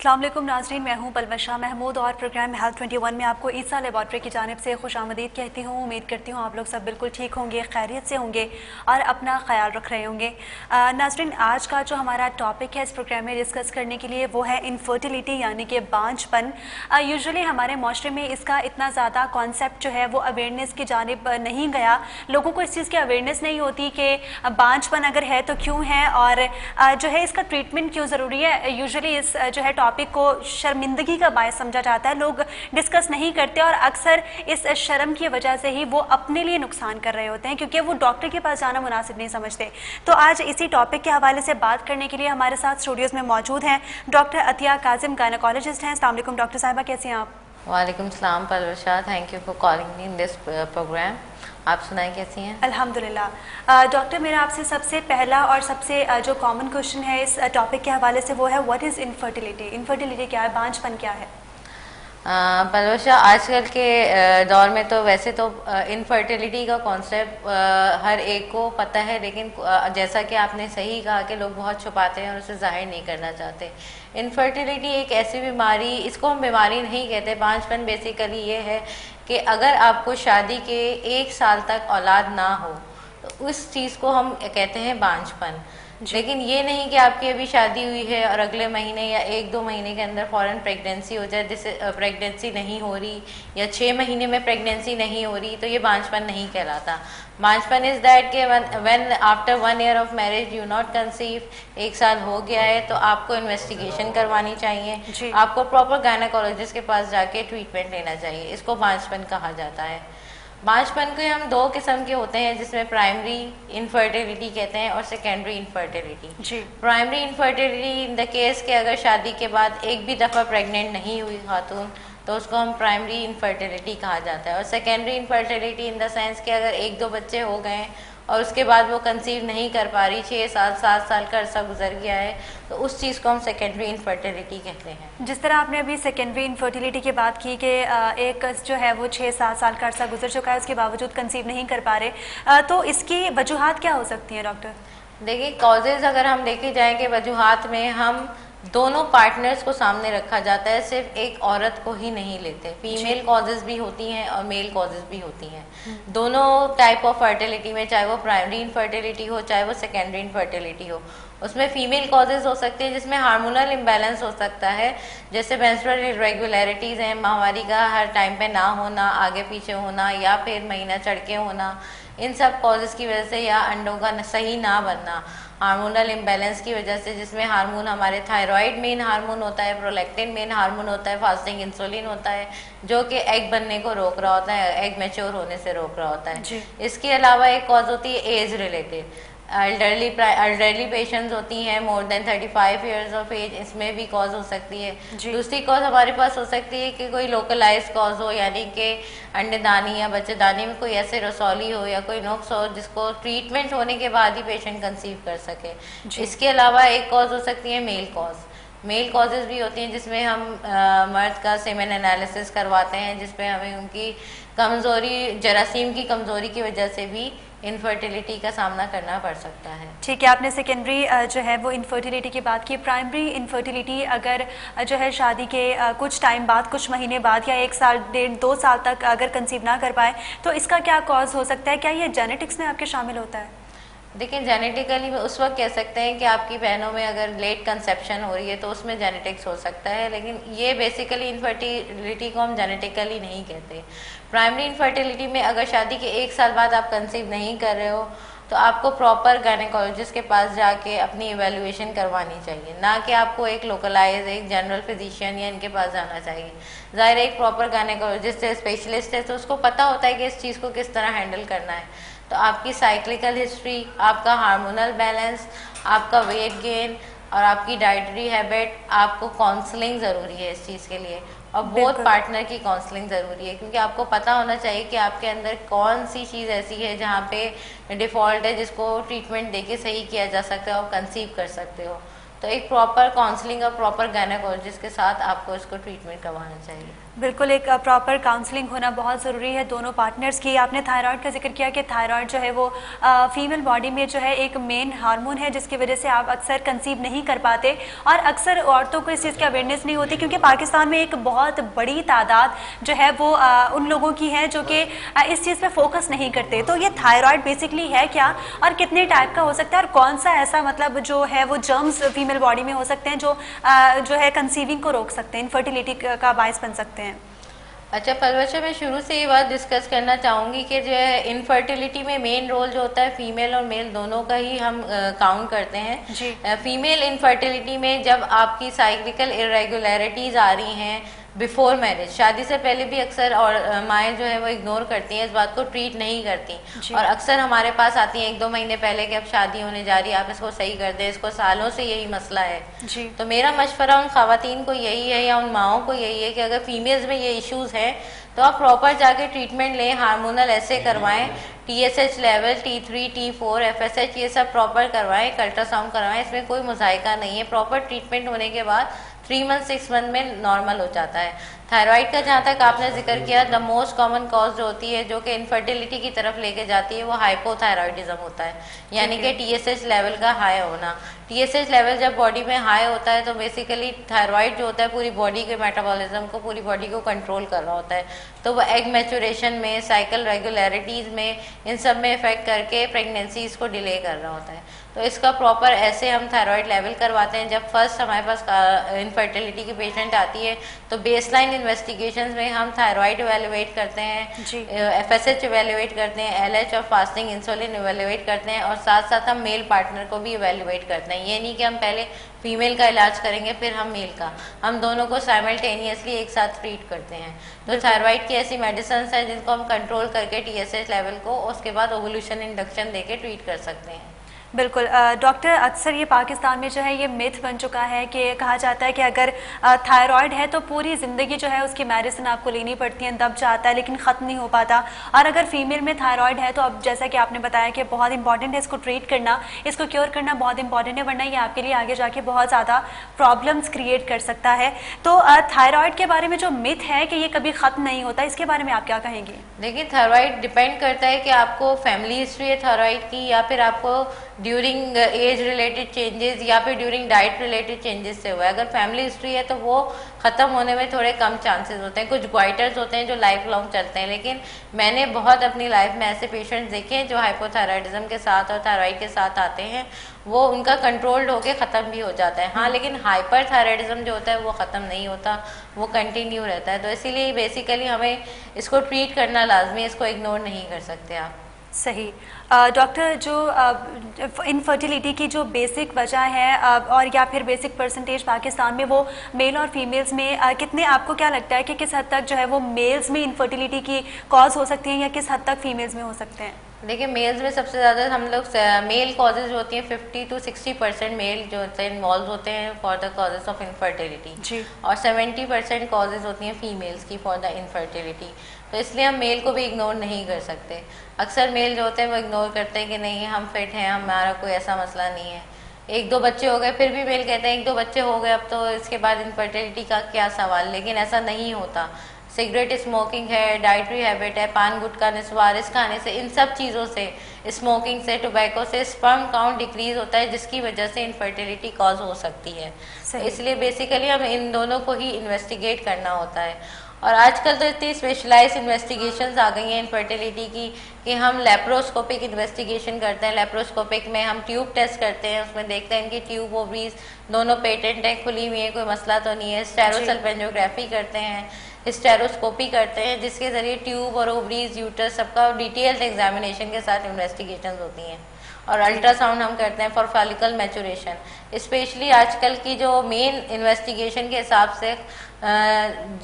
अस्सलाम वालेकुम नाज़रीन, मैं हूं पलवशा महमूद और प्रोग्राम हेल्थ 21 में आपको ईसा लेबॉर्ट्री की जानिब से खुशामदीद कहती हूं। उम्मीद करती हूं आप लोग सब बिल्कुल ठीक होंगे, खैरियत से होंगे और अपना ख्याल रख रहे होंगे। नाज़रीन, आज का जो हमारा टॉपिक है इस प्रोग्राम में डिस्कस करने के लिए वो है इनफर्टिलिटी यानी कि बांझपन। यूजुअली हमारे माशरे में इसका इतना ज़्यादा कॉन्सेप्ट जो है वो अवेयरनेस की जानिब नहीं गया। लोगों को इस चीज़ की अवेयरनेस नहीं होती कि बांझपन अगर है तो क्यों है और जो है इसका ट्रीटमेंट क्यों ज़रूरी है। यूजुअली इस जो है टॉपिक को शर्मिंदगी का बायस समझा जाता है, लोग डिस्कस नहीं करते और अक्सर इस शर्म की वजह से ही वो अपने लिए नुकसान कर रहे होते हैं क्योंकि वो डॉक्टर के पास जाना मुनासिब नहीं समझते। तो आज इसी टॉपिक के हवाले से बात करने के लिए हमारे साथ स्टूडियोज़ में मौजूद हैं डॉक्टर अतिया काजिम, गायनेकोलॉजिस्ट हैं। अस्सलाम वालेकुम डॉक्टर साहिबा, कैसे हैं आप? वालेकुम सलाम परवशा, thank you for calling me in this programme. आप सुनाएं कैसी हैं? अल्हम्दुलिल्लाह। डॉक्टर, मेरा आपसे सबसे पहला और सबसे जो कॉमन क्वेश्चन है इस टॉपिक के हवाले से वो है व्हाट इज़ इनफर्टिलिटी। इनफर्टिलिटी क्या है, बांझपन क्या है? परवशा, आजकल के दौर में तो वैसे तो इनफर्टिलिटी का कॉन्सेप्ट हर एक को पता है, लेकिन जैसा कि आपने सही कहा कि लोग बहुत छुपाते हैं और उसे जाहिर नहीं करना चाहते। इनफर्टिलिटी एक ऐसी बीमारी, इसको हम बीमारी नहीं कहते। बांझपन बेसिकली ये है कि अगर आपको शादी के 1 साल तक औलाद ना हो तो उस चीज़ को हम कहते हैं बांझपन। लेकिन ये नहीं कि आपकी अभी शादी हुई है और अगले महीने या 1-2 महीने के अंदर फ़ौरन प्रेगनेंसी हो जाए, जिससे प्रेगनेंसी नहीं हो रही या 6 महीने में प्रेगनेंसी नहीं हो रही, तो ये बांझपन नहीं कहलाता। बांझपन इज़ दैट कि when after 1 year of marriage you not conceive, 1 साल हो गया है तो आपको इन्वेस्टिगेशन करवानी चाहिए, आपको प्रॉपर गायनेकोलॉजिस्ट के पास जाके ट्रीटमेंट लेना चाहिए। इसको बांझपन कहा जाता है। बांझपन के हम 2 किस्म के होते हैं, जिसमें प्राइमरी इनफर्टिलिटी कहते हैं और secondary infertility. Primary infertility in the case के अगर शादी के बाद एक भी दफ़ा प्रेग्नेंट नहीं हुई खातून तो उसको हम प्राइमरी इनफर्टिलिटी कहा जाता है। और secondary infertility in the sense के अगर 1-2 बच्चे हो गए और उसके बाद वो कंसीव नहीं कर पा रही, 6 साल 7 साल का अरसा गुजर गया है, तो उस चीज़ को हम सेकेंडरी इनफर्टिलिटी कहते हैं। जिस तरह आपने अभी सेकेंडरी इनफर्टिलिटी की बात की कि एक जो है वो 6-7 साल का अरसा गुजर चुका है, उसके बावजूद कंसीव नहीं कर पा रहे, तो इसकी वजूहात क्या हो सकती हैं डॉक्टर? देखिए, कॉजेज़ अगर हम देखे जाएँ कि वजूहात में हम दोनों पार्टनर्स को सामने रखा जाता है, सिर्फ एक औरत को ही नहीं लेते। फीमेल कॉजेज़ भी होती हैं और मेल कॉजेज़ भी होती हैं। दोनों टाइप ऑफ फर्टिलिटी में, चाहे वो प्राइमरी इनफर्टिलिटी हो चाहे वो सेकेंडरी इनफर्टिलिटी हो, उसमें फीमेल कॉजेज़ हो सकते हैं जिसमें हार्मोनल इम्बैलेंस हो सकता है, जैसे मेंस्ट्रुअल इरेगुलरिटीज़ हैं, माहवारी का हर टाइम पे ना होना, आगे पीछे होना या फिर महीना चढ़ के होना, इन सब कॉजेज़ की वजह से, या अंडों का सही ना बनना हार्मोनल इम्बैलेंस की वजह से, जिसमें हार्मोन हमारे थायराइड मेन हार्मोन होता है, प्रोलैक्टिन मेन हार्मोन होता है, फास्टिंग इंसुलिन होता है जो कि एग बनने को रोक रहा होता है, एग मैच्योर होने से रोक रहा होता है। इसके अलावा एक कॉज होती है एज रिलेटेड। एल्डरली पेशेंट्स होती हैं more than 35 years of age, इसमें भी कॉज हो सकती है। दूसरी कॉज हमारे पास हो सकती है कि कोई लोकलाइज कॉज हो, यानी कि अंडेदानी या बच्चेदानी में कोई ऐसे रसौली हो या कोई नुक्स हो जिसको ट्रीटमेंट होने के बाद ही पेशेंट कंसीव कर सके। इसके अलावा एक कॉज हो सकती है मेल कॉज। मेल कॉजेज़ भी होती हैं जिसमें हम मर्द का सेमेन एनालिसिस करवाते हैं, जिसमें हमें उनकी कमज़ोरी, जरासीम की कमज़ोरी की वजह से भी इनफर्टिलिटी का सामना करना पड़ सकता है। ठीक है, आपने सेकेंडरी जो है वो इनफर्टिलिटी की बात की। प्राइमरी इनफर्टिलिटी अगर जो है शादी के कुछ टाइम बाद, कुछ महीने बाद या 1 साल 1.5-2 साल तक अगर कंसीव ना कर पाए तो इसका क्या कॉज हो सकता है? क्या ये जेनेटिक्स में आपके शामिल होता है? देखिए, जेनेटिकली उस वक्त कह सकते हैं कि आपकी बहनों में अगर लेट कंसेप्शन हो रही है तो उसमें जेनेटिक्स हो सकता है, लेकिन ये बेसिकली इनफर्टिलिटी को हम जेनेटिकली नहीं कहते। प्राइमरी इनफर्टिलिटी में अगर शादी के 1 साल बाद आप कंसीव नहीं कर रहे हो तो आपको प्रॉपर गायनेकोलॉजिस्ट के पास जाके अपनी इवैल्यूएशन करवानी चाहिए, ना कि आपको एक लोकलाइज, एक जनरल फिजिशियन या इनके पास जाना चाहिए। ज़ाहिर एक प्रॉपर गायनेकोलॉजिस्ट है, स्पेशलिस्ट है, तो उसको पता होता है कि इस चीज़ को किस तरह हैंडल करना है। तो आपकी साइक्लिकल हिस्ट्री, आपका हार्मोनल बैलेंस, आपका वेट गेन और आपकी डाइटरी हैबिट, आपको काउंसलिंग ज़रूरी है इस चीज़ के लिए, और बोथ पार्टनर की काउंसलिंग ज़रूरी है, क्योंकि आपको पता होना चाहिए कि आपके अंदर कौन सी चीज़ ऐसी है जहाँ पे डिफ़ॉल्ट है, जिसको ट्रीटमेंट देके सही किया जा सकता है और कंसीव कर सकते हो। तो एक प्रॉपर काउंसलिंग और प्रॉपर गायनेकोलॉजिस्ट के साथ आपको इसको ट्रीटमेंट करवाना चाहिए। बिल्कुल, एक प्रॉपर काउंसलिंग होना बहुत ज़रूरी है दोनों पार्टनर्स की। आपने थायराइड का ज़िक्र किया कि थायराइड जो है वो फीमेल बॉडी में जो है एक मेन हार्मोन है जिसकी वजह से आप अक्सर कंसीव नहीं कर पाते, और अक्सर औरतों को इस चीज़ की अवेयरनेस नहीं होती क्योंकि पाकिस्तान में एक बहुत बड़ी तादाद जो है वो उन लोगों की है जो कि इस चीज़ पर फोकस नहीं करते। तो ये थायराइड बेसिकली है क्या, और कितने टाइप का हो सकता है, और कौन सा ऐसा मतलब जो है वो जर्म्स फीमेल बॉडी में हो सकते हैं जो है कंसीविंग को रोक सकते हैं, इनफर्टिलिटी का बायस बन सकते हैं? अच्छा पलवशा, मैं शुरू से ये बात डिस्कस करना चाहूँगी कि जो है इनफर्टिलिटी में मेन रोल जो होता है फीमेल और मेल दोनों का ही हम काउंट करते हैं जी। फीमेल इनफर्टिलिटी में जब आपकी साइक्लिकल इरेगुलरिटीज़ आ रही हैं बिफोर मैरिज, शादी से पहले भी अक्सर और माएँ जो है वो इग्नोर करती हैं, इस बात को ट्रीट नहीं करती, और अक्सर हमारे पास आती हैं 1-2 महीने पहले कि अब शादी होने जा रही है, आप इसको सही कर दें, इसको सालों से यही मसला है जी। तो मेरा मशवरा उन खवातीन को यही है या उन माओं को यही है कि अगर फीमेल्स में ये इश्यूज़ हैं तो आप प्रॉपर जाके ट्रीटमेंट लें, हार्मोनल ऐसे करवाएं, TSH level, T3, T4, FSH ये सब प्रॉपर करवाएं, अल्ट्रासाउंड करवाएं, इसमें कोई मुजाहिका नहीं है। प्रॉपर ट्रीटमेंट होने के बाद 3 मंथ 6 मंथ में नॉर्मल हो जाता है। थायराइड का जहाँ तक आपने जिक्र किया, द मोस्ट कॉमन कॉज जो होती है जो कि इनफर्टिलिटी की तरफ लेके जाती है वो हाइपोथायराइडिज्म होता है, यानी कि TSH लेवल का हाई होना। TSH लेवल जब बॉडी में हाई होता है तो बेसिकली थायराइड जो होता है पूरी बॉडी के मेटाबॉलिज्म को, पूरी बॉडी को कंट्रोल कर रहा होता है, तो वो एग मैचुरेशन में, साइकिल रेगुलरिटीज़ में, इन सब में इफेक्ट करके प्रेगनेंसीज को डिले कर रहा होता है। तो इसका प्रॉपर ऐसे हम थायराइड लेवल करवाते हैं। जब फर्स्ट हमारे पास इनफर्टिलिटी की पेशेंट आती है तो बेसलाइन इन्वेस्टिगेशंस में हम थायराइड इवेलुएट करते हैं, FSH इवेलुएट करते हैं, LH और फास्टिंग इंसुलिन इवेलुएट करते हैं, और साथ साथ हम मेल पार्टनर को भी इवेलुएट करते हैं। ये नहीं कि हम पहले फीमेल का इलाज करेंगे फिर हम मेल का, हम दोनों को साइमल्टेनियसली एक साथ ट्रीट करते हैं। तो थायराइड की ऐसी मेडिसिन है जिनको हम कंट्रोल करके TSH लेवल को उसके बाद ओवुलेशन इंडक्शन देके ट्रीट कर सकते हैं। बिल्कुल डॉक्टर, अक्सर ये पाकिस्तान में जो है ये मिथ बन चुका है कि कहा जाता है कि अगर थायराइड है तो पूरी ज़िंदगी जो है उसकी मेडिसिन आपको लेनी पड़ती है, दब जाता है लेकिन ख़त्म नहीं हो पाता, और अगर फीमेल में थायराइड है तो अब जैसा कि आपने बताया कि बहुत इंपॉर्टेंट है इसको ट्रीट करना, इसको क्योर करना बहुत इंपॉर्टेंट है, वरना ये आपके लिए आगे जाके बहुत ज़्यादा प्रॉब्लम्स क्रिएट कर सकता है। तो थायराइड के बारे में जो मिथ है कि ये कभी ख़त्म नहीं होता, इसके बारे में आप क्या कहेंगे? देखिए, थायराइड डिपेंड करता है कि आपको फैमिली हिस्ट्री है थायराइड की, या फिर आपको ड्यूरिंग एज रिलेटेड चेंजेस या फिर ड्यूरिंग डाइट रिलेटेड चेंजेस से हुआ है। अगर फैमिली हिस्ट्री है तो वो ख़त्म होने में थोड़े कम चांसेस होते हैं। कुछ ग्वाइटर्स होते हैं जो लाइफ लॉन्ग चलते हैं, लेकिन मैंने बहुत अपनी लाइफ में ऐसे पेशेंट्स देखे हैं जो हाइपोथायराइडिज्म के साथ और थायराइड के साथ आते हैं, वो उनका कंट्रोल्ड होके ख़त्म भी हो जाता है। हाँ, लेकिन हाइपर थायराइडिज्म जो होता है वो ख़त्म नहीं होता, वो कंटिन्यू रहता है। तो इसीलिए बेसिकली हमें इसको ट्रीट करना लाजमी है, इसको इग्नोर नहीं कर सकते आप। सही। डॉक्टर, जो इनफर्टिलिटी की जो बेसिक वजह है और या फिर बेसिक परसेंटेज पाकिस्तान में, वो मेल और फीमेल्स में कितने, आपको क्या लगता है कि किस हद तक जो है वो मेल्स में इनफर्टिलिटी की कॉज हो सकती है या किस हद तक फीमेल्स में हो सकते हैं? देखिए, मेल्स में सबसे ज़्यादा हम लोग मेल कॉजेज जो होती हैं 50 to 60% मेल जो होते हैं इन्वॉल्व होते हैं for the causes of infertility जी, और 70% कॉजेज होती हैं फीमेल्स की फॉर द इनफर्टिलिटी। तो इसलिए हम मेल को भी इग्नोर नहीं कर सकते। अक्सर मेल जो होते हैं वो इग्नोर करते हैं कि नहीं हम फिट हैं, हमारा कोई ऐसा मसला नहीं है। 1-2 बच्चे हो गए, फिर भी मेल कहते हैं 1-2 बच्चे हो गए अब तो इसके बाद इनफर्टिलिटी का क्या सवाल, लेकिन ऐसा नहीं होता। सिगरेट स्मोकिंग है, डाइटरी हैबिट है, पान गुटखा निस्वारिस खाने से, इन सब चीज़ों से, स्मोकिंग से, टोबैको से स्पर्म काउंट डिक्रीज होता है जिसकी वजह से इनफर्टिलिटी कॉज हो सकती है। इसलिए बेसिकली हमें इन दोनों को ही इन्वेस्टिगेट करना होता है। और आजकल तो इतनी स्पेशलाइज्ड इन्वेस्टिगेशंस आ गई हैं इनफर्टिलिटी की कि हम लेप्रोस्कोपिक इन्वेस्टिगेशन करते हैं। लेप्रोस्कोपिक में हम ट्यूब टेस्ट करते हैं, उसमें देखते हैं कि ट्यूब ओवरीज दोनों पेटेंट है, खुली हुई है, कोई मसला तो नहीं है। स्टेरोसल्फेंजियोग्राफी करते हैं, स्टेरोस्कोपी करते हैं, जिसके ज़रिए ट्यूब और ओवरीज, यूटरस सबका डिटेल्ड एग्जामिनेशन के साथ इन्वेस्टिगेशन होती हैं। और अल्ट्रासाउंड हम करते हैं फॉर फॉलिकल मैचुरेशन। स्पेशली आजकल की जो मेन इन्वेस्टिगेशन के हिसाब से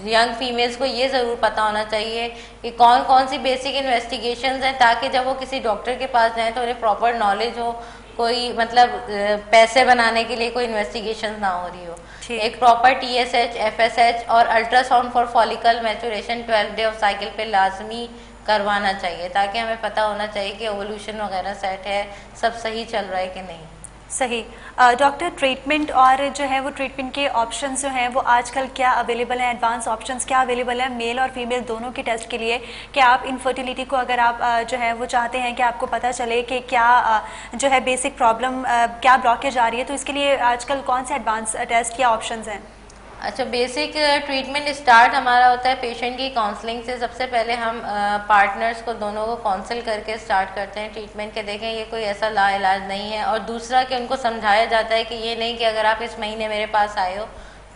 यंग फीमेल्स को ये ज़रूर पता होना चाहिए कि कौन कौन सी बेसिक इन्वेस्टिगेशंस हैं, ताकि जब वो किसी डॉक्टर के पास जाएं तो उन्हें प्रॉपर नॉलेज हो, कोई मतलब पैसे बनाने के लिए कोई इन्वेस्टिगेशन ना हो रही हो। एक प्रॉपर TSH, FSH और ultrasound for follicle maturation 12 day of cycle पे लाजमी करवाना चाहिए, ताकि हमें पता होना चाहिए कि ओवुलेशन वगैरह सेट है, सब सही चल रहा है कि नहीं। सही। डॉक्टर, ट्रीटमेंट और जो है वो ट्रीटमेंट के ऑप्शंस जो हैं वो आजकल क्या अवेलेबल हैं, एडवांस ऑप्शंस क्या अवेलेबल हैं मेल और फीमेल दोनों के टेस्ट के लिए? कि आप इनफर्टिलिटी को अगर आप जो है वो चाहते हैं कि आपको पता चले कि क्या जो है बेसिक प्रॉब्लम क्या ब्लॉकेज आ रही है, तो इसके लिए आजकल कौन से एडवांस टेस्ट या ऑप्शंस हैं? अच्छा, बेसिक ट्रीटमेंट स्टार्ट हमारा होता है पेशेंट की काउंसलिंग से। सबसे पहले हम पार्टनर्स को दोनों को काउंसिल करके स्टार्ट करते हैं ट्रीटमेंट के। देखें ये कोई ऐसा लाइलाज नहीं है। और दूसरा कि उनको समझाया जाता है कि ये नहीं कि अगर आप इस महीने मेरे पास आए हो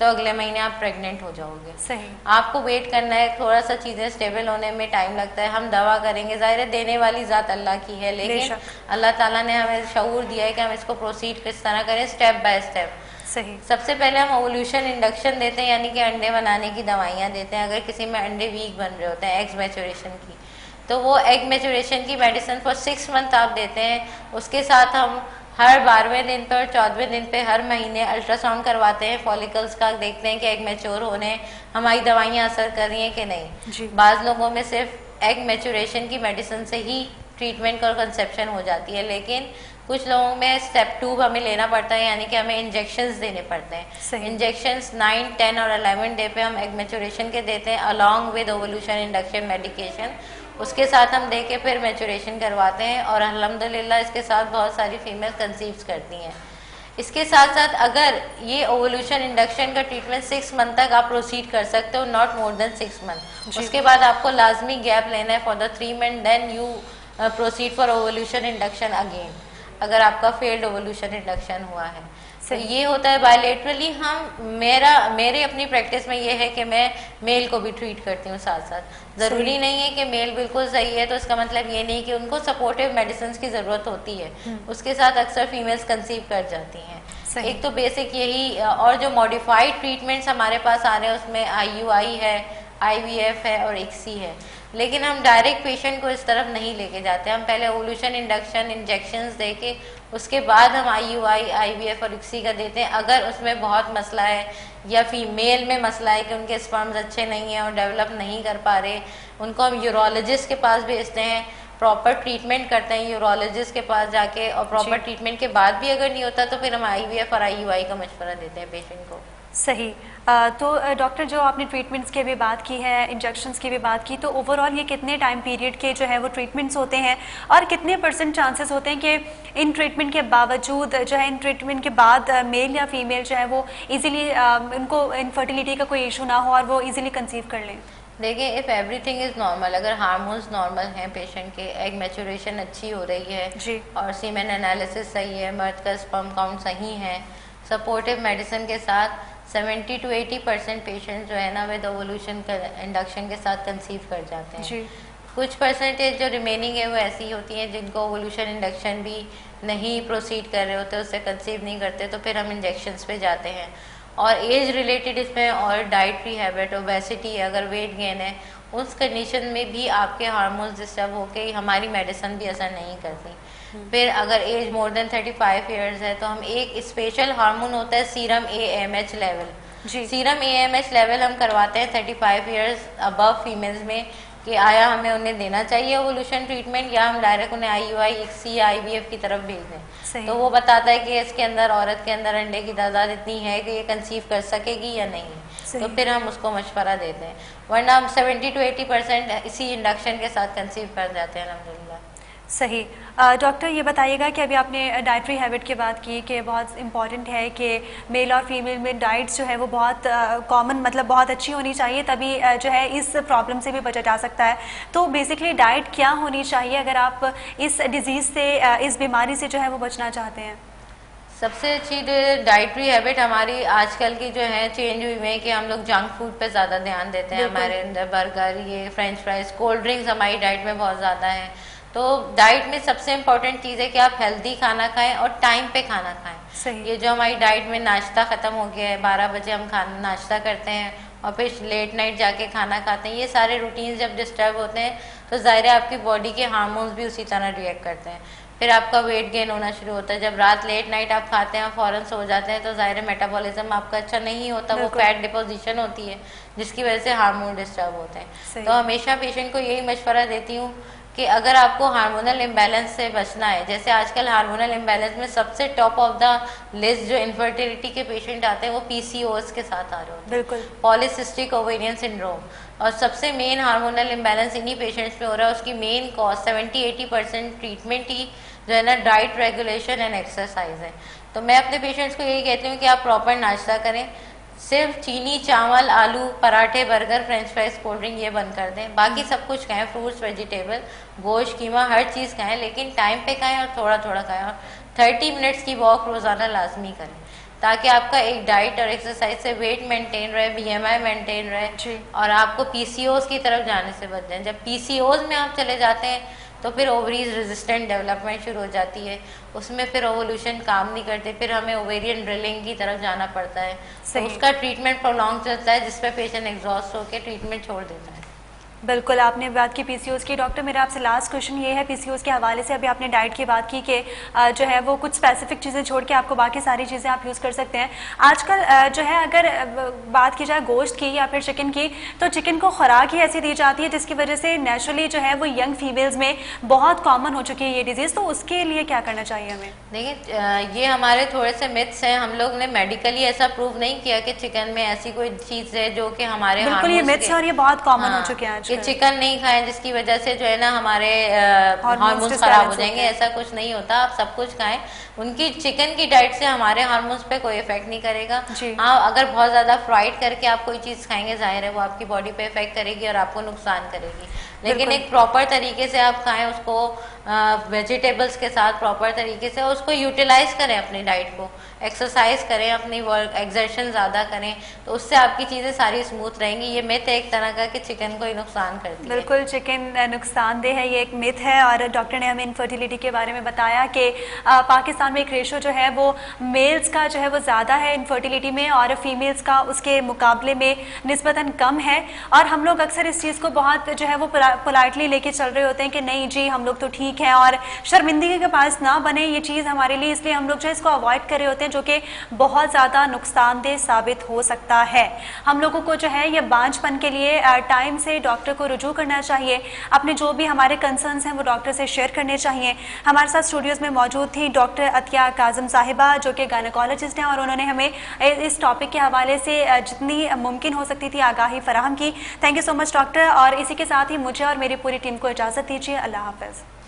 तो अगले महीने आप प्रेग्नेंट हो जाओगे। सही। आपको वेट करना है, थोड़ा सा चीज़ें स्टेबल होने में टाइम लगता है। हम दवा करेंगे, ज़ाहिर है देने वाली ज़ात अल्लाह की है, लेकिन अल्लाह ताला ने हमें शऊर दिया है कि हम इसको प्रोसीड किस तरह करें, स्टेप बाय स्टेप। सही। सबसे पहले हम ओवल्यूशन इंडक्शन देते हैं, यानी कि अंडे बनाने की दवाइयाँ देते हैं। अगर किसी में अंडे वीक बन रहे होते हैं एग्स मैचुरेशन की, तो वो एग मैचुरेशन की मेडिसिन फॉर 6 मंथ आप देते हैं। उसके साथ हम हर 12वें दिन पे और 14वें दिन पे हर महीने अल्ट्रासाउंड करवाते हैं फॉलिकल्स का, देखते हैं कि एग मैच्योर होने हमारी दवाइयाँ असर कर रही हैं कि नहीं। बाज़ लोगों में सिर्फ एग मैचुरेशन की मेडिसिन से ही ट्रीटमेंट और कंसेप्शन हो जाती है, लेकिन कुछ लोगों में स्टेप 2 हमें लेना पड़ता है, यानी कि हमें इंजेक्शंस देने पड़ते हैं। इंजेक्शंस 9, 10 और 11 डे पे हम एग मैचुरेशन के देते हैं along with ovulation induction medication. उसके साथ हम दे के फिर मैचुरेशन करवाते हैं और अल्हम्दुलिल्लाह इसके साथ बहुत सारी फीमेल कंसीव्स करती हैं। इसके साथ साथ अगर ये ओवल्यूशन इंडक्शन का ट्रीटमेंट 6 मंथ तक आप प्रोसीड कर सकते हो, नॉट मोर देन 6 मंथ। उसके बाद आपको लाजमी गैप लेना है for the 3 month, then you proceed for ovulation induction again, अगर आपका फेल्ड ओवल्यूशन इंडक्शन हुआ है। तो ये होता है बायलेटरली। मेरे अपनी प्रैक्टिस में ये है कि मैं मेल को भी ट्रीट करती हूँ साथ साथ। ज़रूरी नहीं है कि मेल बिल्कुल सही है तो इसका मतलब ये नहीं कि उनको सपोर्टिव मेडिसिन की ज़रूरत होती है, उसके साथ अक्सर फीमेल्स कंसीव कर जाती हैं। एक तो बेसिक यही, और जो मॉडिफाइड ट्रीटमेंट्स हमारे पास आ रहे हैं उसमें IUI है, IVF है और ICSI है, लेकिन हम डायरेक्ट पेशेंट को इस तरफ नहीं लेके जाते। हम पहले ओवल्यूशन इंडक्शन इंजेक्शंस दे के उसके बाद हम IUI, IVF और ICSI का देते हैं। अगर उसमें बहुत मसला है या फीमेल में मसला है कि उनके स्पर्म्स अच्छे नहीं हैं और डेवलप नहीं कर पा रहे, उनको हम यूरोलॉजिस्ट के पास भेजते हैं, प्रॉपर ट्रीटमेंट करते हैं यूरोलॉजिस्ट के पास जाके, और प्रॉपर ट्रीटमेंट के बाद भी अगर नहीं होता तो फिर हम IVF और IUI का मशवरा देते हैं पेशेंट को। सही। तो डॉक्टर, जो आपने ट्रीटमेंट्स की भी बात की है, इंजेक्शंस की भी बात की, तो ओवरऑल ये कितने टाइम पीरियड के जो है वो ट्रीटमेंट्स होते हैं और कितने % चांसेस होते हैं कि इन ट्रीटमेंट के बावजूद जो है, इन ट्रीटमेंट के बाद मेल या फीमेल जो है वो इजीली उनको इनफर्टिलिटी का कोई इशू ना हो और वो इजीली कंसीव कर लें? देखिए, इफ़ एवरीथिंग इज़ नॉर्मल, अगर हार्मोन्स नॉर्मल हैं पेशेंट के, एग मैचुरेशन अच्छी हो रही है जी, और सीमेन एनालिसिस सही है, मर्द का स्पर्म काउंट सही है, सपोर्टिव मेडिसिन के साथ 70 to 80% पेशेंट जो है ना विद ओवल्यूशन इंडक्शन के साथ कंसीव कर जाते हैं। जी। कुछ परसेंटेज जो रिमेनिंग है वो ऐसी होती हैं जिनको ओवल्यूशन इंडक्शन भी नहीं प्रोसीड कर रहे होते, उससे कंसीव नहीं करते, तो फिर हम इंजेक्शंस पे जाते हैं। और एज रिलेटेड इसमें और डाइटरी हैबिट, ओबेसिटी, अगर वेट गेन है, उस कंडीशन में भी आपके हार्मोन्स डिस्टर्ब होके हमारी मेडिसिन भी असर नहीं करती। फिर अगर एज मोर देन 35 ईयर्स है तो हम एक स्पेशल हार्मोन होता है serum AMH level, serum AMH level हम करवाते हैं 35 ईयर्स अबव फीमेल्स में, कि आया हमें उन्हें देना चाहिए ओवल्यूशन ट्रीटमेंट या हम डायरेक्ट उन्हें IUI, ICSI, IVF की तरफ भेज दें। तो वो बताता है कि इसके अंदर, औरत के अंदर अंडे की तादाद इतनी है कि ये कंसीव कर सकेगी या नहीं, तो फिर हम उसको मशवरा देते हैं। वरना हम 70 to 80% इसी इंडक्शन के साथ कंसीव कर जाते हैं अल्हम्दुलिल्लाह। सही। डॉक्टर, ये बताइएगा कि अभी आपने डाइटरी हैबिट की बात की कि बहुत इम्पॉर्टेंट है कि मेल और फीमेल में डाइट्स जो है वो बहुत कॉमन, मतलब बहुत अच्छी होनी चाहिए, तभी जो है इस प्रॉब्लम से भी बचा जा सकता है। तो बेसिकली डाइट क्या होनी चाहिए अगर आप इस डिजीज़ से, इस बीमारी से जो है वो बचना चाहते हैं? सबसे अच्छी डाइटरी हैबिट हमारी आजकल की जो है चेंज हुई है कि हम लोग जंक फूड पे ज़्यादा ध्यान देते हैं। हमारे अंदर बर्गर, ये फ्रेंच फ्राइज, कोल्ड ड्रिंक्स हमारी डाइट में बहुत ज़्यादा है। तो डाइट में सबसे इम्पोर्टेंट चीज़ है कि आप हेल्दी खाना खाएं और टाइम पे खाना खाएं। ये जो हमारी डाइट में नाश्ता ख़त्म हो गया है, 12 बजे हम खाना नाश्ता करते हैं और फिर लेट नाइट जाके खाना खाते हैं, ये सारे रूटीन जब डिस्टर्ब होते हैं तो ज़ाहिर है आपकी बॉडी के हार्मोन्स भी उसी तरह रिएक्ट करते हैं। फिर आपका वेट गेन होना शुरू होता है। जब रात लेट नाइट आप खाते हैं, फ़ौरन सो जाते हैं, तो ज़ाहिर है मेटाबॉलिज्म आपका अच्छा नहीं होता, वो फैट डिपोजिशन होती है जिसकी वजह से हार्मोन डिस्टर्ब होते हैं। तो हमेशा पेशेंट को यही मशवरा देती हूँ कि अगर आपको हार्मोनल इम्बैलेंस से बचना है, जैसे आजकल हार्मोनल इम्बैलेंस में सबसे टॉप ऑफ द लिस्ट जो इनफर्टिलिटी के पेशेंट आते हैं वो पीसीओएस के साथ आ रहे होते हैं, बिल्कुल, पॉलीसिस्टिक ओवेरियन सिंड्रोम। और सबसे मेन हार्मोनल इम्बैलेंस इन्हीं पेशेंट्स में हो रहा है। उसकी मेन कॉज 70-80% ट्रीटमेंट ही जो है ना डाइट रेगुलेशन एंड एक्सरसाइज है। तो मैं अपने पेशेंट्स को यही कहती हूँ कि आप प्रॉपर नाश्ता करें, सिर्फ चीनी, चावल, आलू, पराठे, burger, French fries, cold drink ये बंद कर दें। बाकी सब कुछ खाएं, फ्रूट्स, वेजिटेबल, गोश्त, कीमा, हर चीज़ खाएं, लेकिन टाइम पे खाएं और थोड़ा थोड़ा खाएं। और 30 मिनट्स की वॉक रोज़ाना लाजमी करें, ताकि आपका एक डाइट और एक्सरसाइज से वेट मेंटेन रहे, बीएमआई मेंटेन रहे और आपको पीसीओएस की तरफ जाने से बच जाए। जब पीसीओएस में आप चले जाते हैं तो फिर ओवरीज रेजिस्टेंट डेवलपमेंट शुरू हो जाती है, उसमें फिर ओवोल्यूशन काम नहीं करते, फिर हमें ओवेरियन ड्रिलिंग की तरफ जाना पड़ता है। तो उसका ट्रीटमेंट प्रोलॉन्ग चलता है, जिसपे पेशेंट एग्जॉस्ट होकर ट्रीटमेंट छोड़ देता है। बिल्कुल, आपने बात की पीसीओएस की। डॉक्टर, मेरा आपसे लास्ट क्वेश्चन ये है पीसीओएस के हवाले से, अभी आपने डाइट की बात की कि जो है वो कुछ स्पेसिफिक चीज़ें छोड़ के आपको बाकी सारी चीज़ें आप यूज़ कर सकते हैं। आजकल जो है अगर बात की जाए गोश्त की या फिर चिकन की, तो चिकन को खुराक ही ऐसी दी जाती है जिसकी वजह से नेचुरली जो है वो यंग फीमेल्स में बहुत कॉमन हो चुकी है ये डिजीज़। तो उसके लिए क्या करना चाहिए हमें? देखिए, ये हमारे थोड़े से मिथ्स हैं। हम लोग ने मेडिकली ऐसा प्रूव नहीं किया कि चिकन में ऐसी कोई चीज़ है जो कि हमारे बिल्कुल, ये मिथ्स और ये बहुत कॉमन हो चुके हैं कि चिकन नहीं खाएं जिसकी वजह से जो है ना हमारे हार्मोन्स खराब हो जाएंगे। ऐसा कुछ नहीं होता, आप सब कुछ खाएं। उनकी चिकन की डाइट से हमारे हार्मोन्स पे कोई इफेक्ट नहीं करेगा। हाँ, अगर बहुत ज़्यादा फ्राइड करके आप कोई चीज़ खाएंगे, जाहिर है वो आपकी बॉडी पे इफेक्ट करेगी और आपको नुकसान करेगी। लेकिन एक प्रॉपर तरीके से आप खाएं उसको, वेजिटेबल्स के साथ प्रॉपर तरीके से, उसको यूटिलाइज करें अपनी डाइट को, एक्सरसाइज करें, अपनी वर्क एक्सर्शन ज़्यादा करें, तो उससे आपकी चीज़ें सारी स्मूथ रहेंगी। ये मिथ है एक तरह का कि चिकन कोई नुकसान करती है। बिल्कुल, चिकन नुकसानदेह है, ये एक मिथ है। और डॉक्टर ने हमें इनफर्टिलिटी के बारे में बताया कि पाकिस्तान में एक रेशो जो है वो मेल्स का जो है वो ज़्यादा है इनफर्टिलिटी में और फीमेल्स का उसके मुकाबले में निस्बतन कम है। और हम लोग अक्सर इस चीज़ को बहुत जो है वो पोलाइटली लेके चल रहे होते हैं कि नहीं जी हम लोग तो ठीक हैं, और शर्मिंदगी के पास ना बने ये चीज़ हमारे लिए, इसलिए हम लोग जो है इसको अवॉइड कर रहे होते हैं, जो कि बहुत ज़्यादा नुकसानदेह साबित हो सकता है। हम लोगों को जो है ये बांझपन के लिए टाइम से डॉक्टर को रुजू करना चाहिए, अपने जो भी हमारे कंसर्न्स हैं वो डॉक्टर से शेयर करने चाहिए। हमारे साथ स्टूडियोज़ में मौजूद थी डॉक्टर अतिया काज़म साहिबा, जो कि गायनेकोलॉजिस्ट हैं, और उन्होंने हमें इस टॉपिक के हवाले से जितनी मुमकिन हो सकती थी आगाही फराहम की। Thank you so much doctor. और इसी के साथ ही मुझे और मेरी पूरी टीम को इजाज़त दीजिए। अल्लाह हाफ़िज़।